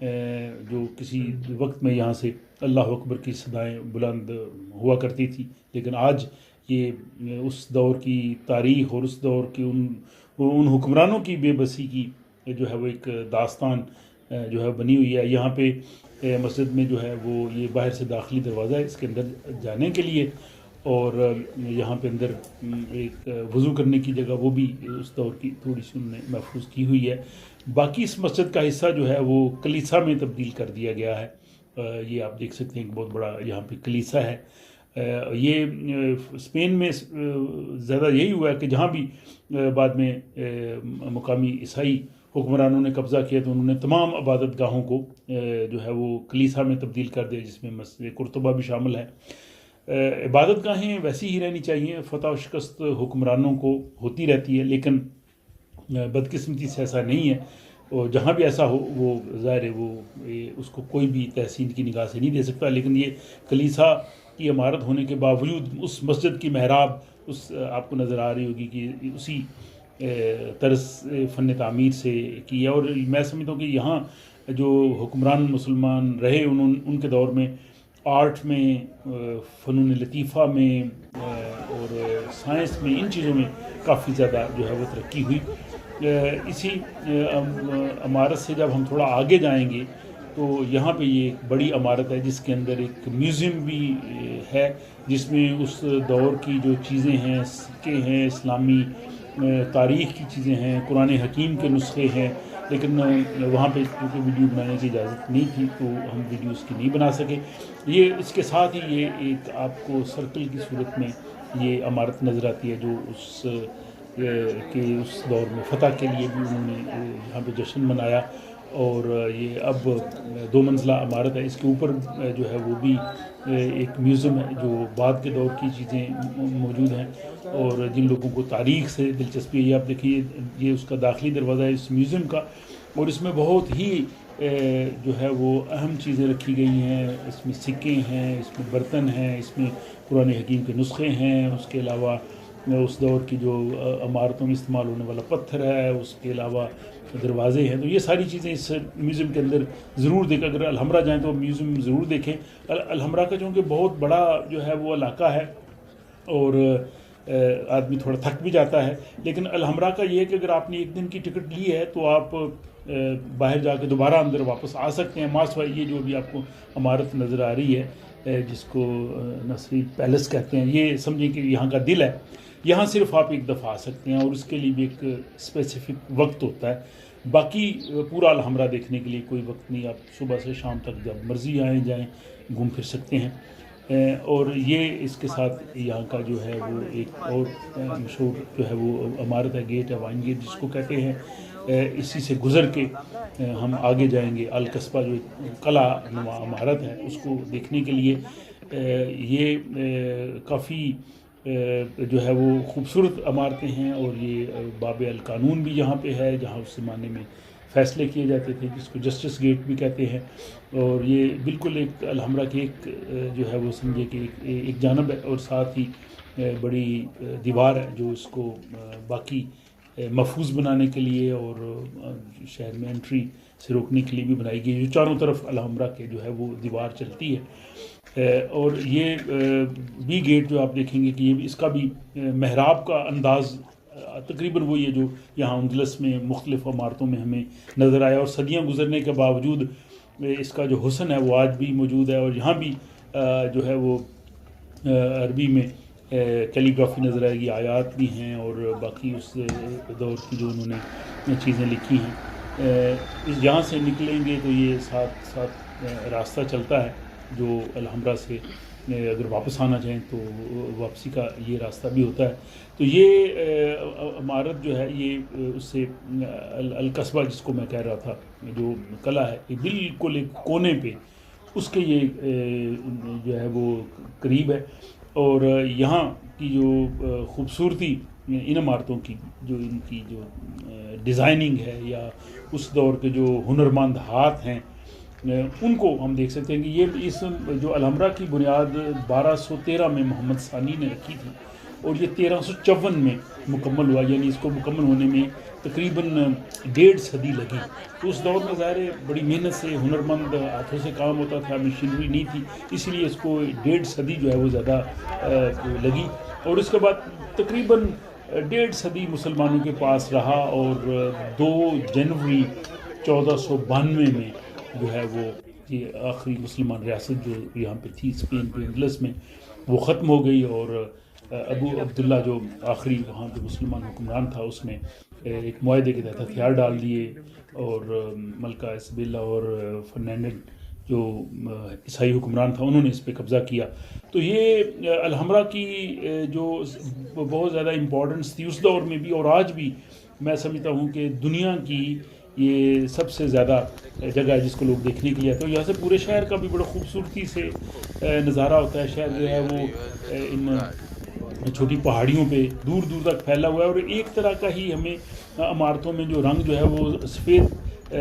جو کسی وقت میں یہاں سے اللہ اکبر کی صدائیں بلند ہوا کرتی تھی، لیکن آج یہ اس دور کی تاریخ اور اس دور کے ان حکمرانوں کی بے بسی کی جو ہے وہ ایک داستان جو ہے بنی ہوئی ہے۔ یہاں پہ مسجد میں جو ہے وہ یہ باہر سے داخلی دروازہ ہے اس کے اندر جانے کے لیے، اور یہاں پہ اندر ایک وضو کرنے کی جگہ وہ بھی اس دور کی تھوڑی سی انہوں نے محفوظ کی ہوئی ہے۔ باقی اس مسجد کا حصہ جو ہے وہ کلیسا میں تبدیل کر دیا گیا ہے۔ یہ آپ دیکھ سکتے ہیں کہ بہت بڑا یہاں پہ کلیسا ہے۔ یہ اسپین میں زیادہ یہی ہوا ہے کہ جہاں بھی بعد میں مقامی عیسائی حکمرانوں نے قبضہ کیا تو انہوں نے تمام عبادت گاہوں کو جو ہے وہ کلیسا میں تبدیل کر دیا، جس میں مسجد قرطبہ بھی شامل ہے۔ عبادت گاہیں ویسی ہی رہنی چاہیے، فتح و شکست حکمرانوں کو ہوتی رہتی ہے، لیکن بدقسمتی سے ایسا نہیں ہے، اور جہاں بھی ایسا ہو وہ ظاہر ہے وہ اس کو کوئی بھی تحسین کی نگاہ سے نہیں دے سکتا۔ لیکن یہ کلیسا کی عمارت ہونے کے باوجود اس مسجد کی محراب اس آپ کو نظر آ رہی ہوگی کہ اسی طرز فن تعمیر سے کی ہے، اور میں سمجھتا ہوں کہ یہاں جو حکمران مسلمان رہے ان کے دور میں آرٹ میں، فنون لطیفہ میں اور سائنس میں، ان چیزوں میں کافی زیادہ جو ہے وہ ترقی ہوئی۔ اسی عمارت سے جب ہم تھوڑا آگے جائیں گے تو یہاں پہ یہ ایک بڑی عمارت ہے جس کے اندر ایک میوزیم بھی ہے، جس میں اس دور کی جو چیزیں ہیں، سکے ہیں، اسلامی تاریخ کی چیزیں ہیں، قرآن حکیم کے نسخے ہیں، لیکن وہاں پہ کیونکہ ویڈیو بنانے کی اجازت نہیں تھی تو ہم ویڈیو اس کی نہیں بنا سکے۔ یہ اس کے ساتھ ہی یہ ایک آپ کو سرکل کی صورت میں یہ عمارت نظر آتی ہے جو اس دور میں فتح کے لیے بھی انہوں نے یہاں پہ جشن منایا، اور یہ اب 2 منزلہ عمارت ہے۔ اس کے اوپر جو ہے وہ بھی ایک میوزیم ہے جو بعد کے دور کی چیزیں موجود ہیں، اور جن لوگوں کو تاریخ سے دلچسپی ہے، یہ آپ دیکھیے یہ اس کا داخلی دروازہ ہے اس میوزیم کا، اور اس میں بہت ہی جو ہے وہ اہم چیزیں رکھی گئی ہیں۔ اس میں سکے ہیں، اس میں برتن ہیں، اس میں قرآن حکیم کے نسخے ہیں، اس کے علاوہ اس دور کی جو عمارتوں میں استعمال ہونے والا پتھر ہے، اس کے علاوہ دروازے ہیں۔ تو یہ ساری چیزیں اس میوزیم کے اندر ضرور دیکھیں، اگر الحمرا جائیں تو میوزیم ضرور دیکھیں۔ الحمرا کا چونکہ بہت بڑا جو ہے وہ علاقہ ہے اور آدمی تھوڑا تھک بھی جاتا ہے، لیکن الحمرا کا یہ ہے کہ اگر آپ نے 1 دن کی ٹکٹ لی ہے تو آپ باہر جا کے دوبارہ اندر واپس آ سکتے ہیں۔ ماسوائے یہ جو بھی آپ کو عمارت نظر آ رہی ہے جس کو نصری پیلس کہتے ہیں، یہ سمجھیں کہ یہاں کا دل ہے۔ یہاں صرف آپ 1 دفعہ آ سکتے ہیں اور اس کے لیے بھی ایک اسپیسیفک وقت ہوتا ہے۔ باقی پورا الحمرا دیکھنے کے لیے کوئی وقت نہیں، آپ صبح سے شام تک جب مرضی آئیں جائیں گھوم پھر سکتے ہیں۔ اور یہ اس کے ساتھ یہاں کا جو ہے وہ ایک اور مشہور جو ہے وہ عمارت ہے، گیٹ ہے، وائن گیٹ جس کو کہتے ہیں۔ اسی سے گزر کے ہم آگے جائیں گے القصبہ جو قلعہ نما عمارت ہے اس کو دیکھنے کے لیے۔ یہ کافی جو ہے وہ خوبصورت عمارتیں ہیں، اور یہ باب القانون بھی یہاں پہ ہے جہاں اس زمانے میں فیصلے کیے جاتے تھے، جس کو جسٹس گیٹ بھی کہتے ہیں۔ اور یہ بالکل ایک الحمرا کی ایک جو ہے وہ سمجھے کہ ایک جانب ہے، اور ساتھ ہی بڑی دیوار ہے جو اس کو باقی محفوظ بنانے کے لیے اور شہر میں انٹری سے روکنے کے لیے بھی بنائی گئی، جو چاروں طرف الحمرا کے جو ہے وہ دیوار چلتی ہے۔ اور یہ بھی گیٹ جو آپ دیکھیں گے کہ یہ اس کا بھی محراب کا انداز تقریباً وہی ہے جو یہاں اندلس میں مختلف عمارتوں میں ہمیں نظر آیا، اور صدیاں گزرنے کے باوجود اس کا جو حسن ہے وہ آج بھی موجود ہے۔ اور یہاں بھی جو ہے وہ عربی میں کیلیگرافی نظر آئے گی، آیات بھی ہیں، اور باقی اس دور کی جو انہوں نے چیزیں لکھی ہیں۔ یہاں سے نکلیں گے تو یہ ساتھ راستہ چلتا ہے جو الحمرا سے اگر واپس آنا چاہیں تو واپسی کا یہ راستہ بھی ہوتا ہے۔ تو یہ عمارت جو ہے یہ اس سے القصبہ جس کو میں کہہ رہا تھا جو قلعہ ہے، یہ بالکل ایک کونے پہ اس کے یہ جو ہے وہ قریب ہے۔ اور یہاں کی جو خوبصورتی ان عمارتوں کی، جو ان کی جو ڈیزائننگ ہے یا اس دور کے جو ہنرمند ہاتھ ہیں ان کو ہم دیکھ سکتے ہیں کہ یہ اس جو الحمرا کی بنیاد 1213 میں محمد ثانی نے رکھی تھی، اور یہ 1354 میں مکمل ہوا، یعنی اس کو مکمل ہونے میں تقریباً 1.5 صدی لگی. تو اس دور میں ظاہر ہے بڑی محنت سے، ہنرمند ہاتھوں سے کام ہوتا تھا، مشینری نہیں تھی، اس لیے اس کو 1.5 صدی جو ہے وہ زیادہ لگی. اور اس کے بعد تقریباً 1.5 صدی مسلمانوں کے پاس رہا، اور 2 جنوری 1492 میں جو ہے وہ یہ آخری مسلمان ریاست جو یہاں پہ تھی اسپین کے انڈلس میں، وہ ختم ہو گئی. اور ابو عبداللہ جو آخری وہاں پہ مسلمان حکمران تھا، اس نے ایک معاہدے کے تحت ہتھیار ڈال دیے، اور ملکہ اسبیلا اور فرنینڈ جو عیسائی حکمران تھا، انہوں نے اس پہ قبضہ کیا. تو یہ الحمرا کی جو بہت زیادہ امپورٹنس تھی اس دور میں بھی، اور آج بھی میں سمجھتا ہوں کہ دنیا کی یہ سب سے زیادہ جگہ ہے جس کو لوگ دیکھنے کے لیے آتے ہیں. یہاں سے پورے شہر کا بھی بڑا خوبصورتی سے نظارہ ہوتا ہے. شہر جو ہے وہ ان چھوٹی پہاڑیوں پہ دور دور تک پھیلا ہوا ہے، اور ایک طرح کا ہی ہمیں عمارتوں میں جو رنگ جو ہے وہ سفید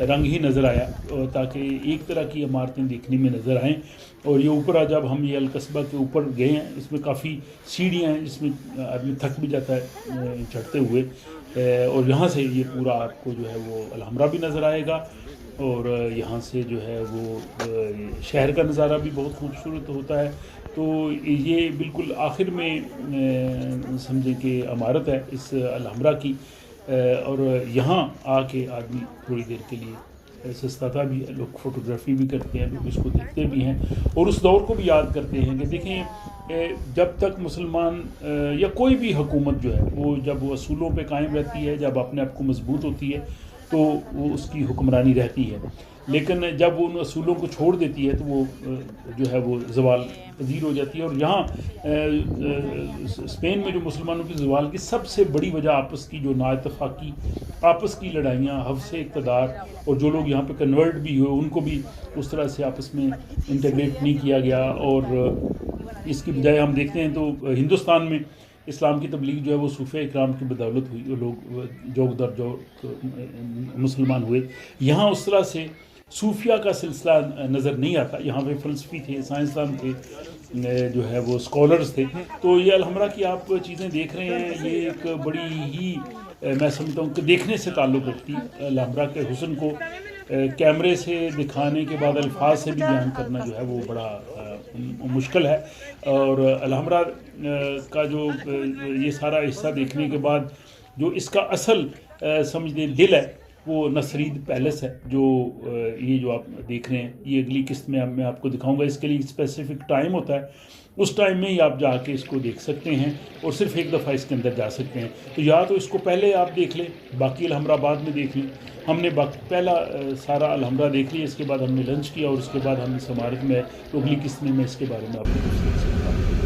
رنگ ہی نظر آیا، تاکہ ایک طرح کی عمارتیں دیکھنے میں نظر آئیں. اور یہ اوپر جب ہم یہ القصبہ کے اوپر گئے ہیں، اس میں کافی سیڑھیاں ہیں جس میں آدمی تھک بھی جاتا ہے چڑھتے ہوئے. اور یہاں سے یہ پورا آپ کو جو ہے وہ الحمرا بھی نظر آئے گا، اور یہاں سے جو ہے وہ شہر کا نظارہ بھی بہت خوبصورت ہوتا ہے. تو یہ بالکل آخر میں سمجھیں کہ عمارت ہے اس الحمرا کی، اور یہاں آ کے آدمی تھوڑی دیر کے لیے سستاتا بھی ہے، لوگ فوٹوگرافی بھی کرتے ہیں، لوگ اس کو دیکھتے بھی ہیں، اور اس دور کو بھی یاد کرتے ہیں کہ دیکھیں جب تک مسلمان یا کوئی بھی حکومت جو ہے وہ جب وہ اصولوں پہ قائم رہتی ہے، جب اپنے آپ کو مضبوط ہوتی ہے، تو وہ اس کی حکمرانی رہتی ہے. لیکن جب وہ ان اصولوں کو چھوڑ دیتی ہے تو وہ جو ہے وہ زوال پذیر ہو جاتی ہے. اور یہاں اسپین میں جو مسلمانوں کی زوال کی سب سے بڑی وجہ آپس کی جو نا اتفاقی، آپس کی لڑائیاں، حفظ اقتدار، اور جو لوگ یہاں پہ کنورٹ بھی ہوئے ان کو بھی اس طرح سے آپس میں انٹیگریٹ نہیں کیا گیا. اور اس کی بجائے ہم دیکھتے ہیں تو ہندوستان میں اسلام کی تبلیغ جو ہے وہ صوفیہ اکرام کی بدولت ہوئی، لوگ جوک در جوک مسلمان ہوئے. یہاں اس طرح سے صوفیہ کا سلسلہ نظر نہیں آتا. یہاں پہ فلسفی تھے، سائنسدان تھے، جو ہے وہ اسکالرز تھے. تو یہ الحمرا کی آپ چیزیں دیکھ رہے ہیں، یہ ایک بڑی ہی میں سمجھتا ہوں کہ دیکھنے سے تعلق رکھتی ہے. الحمرا کے حسن کو کیمرے سے دکھانے کے بعد الفاظ سے بھی بیان کرنا جو ہے وہ بڑا مشکل ہے. اور الحمرا کا جو یہ سارا حصہ دیکھنے کے بعد جو اس کا اصل سمجھ دیں دل ہے وہ نصرید پیلس ہے، جو یہ جو آپ دیکھ رہے ہیں. یہ اگلی قسط میں آپ کو دکھاؤں گا. اس کے لیے اسپیسیفک ٹائم ہوتا ہے، اس ٹائم میں ہی آپ جا کے اس کو دیکھ سکتے ہیں، اور صرف ایک دفعہ اس کے اندر جا سکتے ہیں. تو یا تو اس کو پہلے آپ دیکھ لیں، باقی الحمرا بعد میں دیکھ لیں. ہم نے پہلا سارا الحمرا دیکھ لیا، اس کے بعد ہم نے لنچ کیا، اور اس کے بعد ہم اس عمارت میں اگلی قسط میں اس کے بارے میں آپ کو کچھ دیکھ سکتا ہوں.